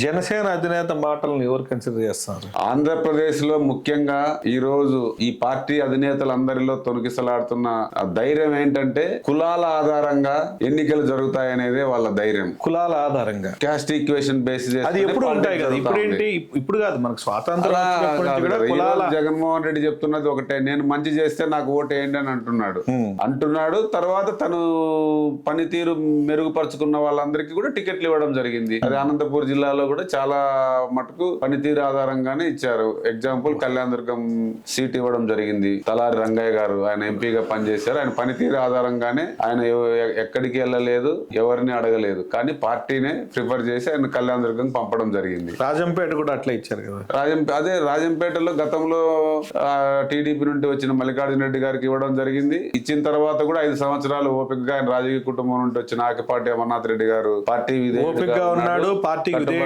జనసేన అధినేత మాటలను ఎవరు కన్సిడర్ చేస్తున్నారు? ఆంధ్రప్రదేశ్ లో ముఖ్యంగా ఈ రోజు ఈ పార్టీ అధినేతలందరిలో తొలగిసలాడుతున్న ఆ ధైర్యం ఏంటంటే కులాల ఆధారంగా ఎన్నికలు జరుగుతాయనేదే వాళ్ళ ధైర్యం. కులాల ఆధారంగా క్యాస్ట్ ఈక్వేషన్ బేస్ అది ఎప్పుడు ఉంటాయి కదా, ఇప్పుడు ఏంటి, ఇప్పుడు కాదు, మనకు స్వాతంత్రం వచ్చినప్పటి నుంచి కూడా కులాల జగన్మోహన్ రెడ్డి చెప్తున్నది ఒకటే, నేను మంచి చేస్తే నాకు ఓటు వేయండి అని అంటున్నాడు. తర్వాత తను పనితీరు మెరుగుపరుచుకున్న వాళ్ళందరికీ కూడా టికెట్లు ఇవ్వడం జరిగింది. అది అనంతపూర్ జిల్లాలో కూడా చాలా మటుకు పనితీరు ఆధారంగానే ఇచ్చారు. ఎగ్జాంపుల్ కళ్యాణ్ దుర్గం సీట్ ఇవ్వడం జరిగింది. తలారి రంగయ్య గారు ఆయన ఎంపీగా పనిచేశారు. ఆయన పనితీరు ఆధారంగానే ఆయన ఎక్కడికి వెళ్ళలేదు, ఎవరిని అడగలేదు, కానీ పార్టీనే ప్రిఫర్ చేసి ఆయన కళ్యాణ్ దుర్గం పంపడం జరిగింది. రాజంపేట కూడా అట్లా ఇచ్చారు కదా. రాజంపేటలో గతంలో టీడీపీ నుండి వచ్చిన మల్లికార్జున రెడ్డి గారికి ఇవ్వడం జరిగింది. ఇచ్చిన తర్వాత కూడా 5 సంవత్సరాలు ఓపికగా ఆయన రాజకీయ కుటుంబం నుండి వచ్చిన ఆకిపాటి అమర్నాథ్ రెడ్డి గారు పార్టీ ఓపికగా ఉన్నాడు, పార్టీకి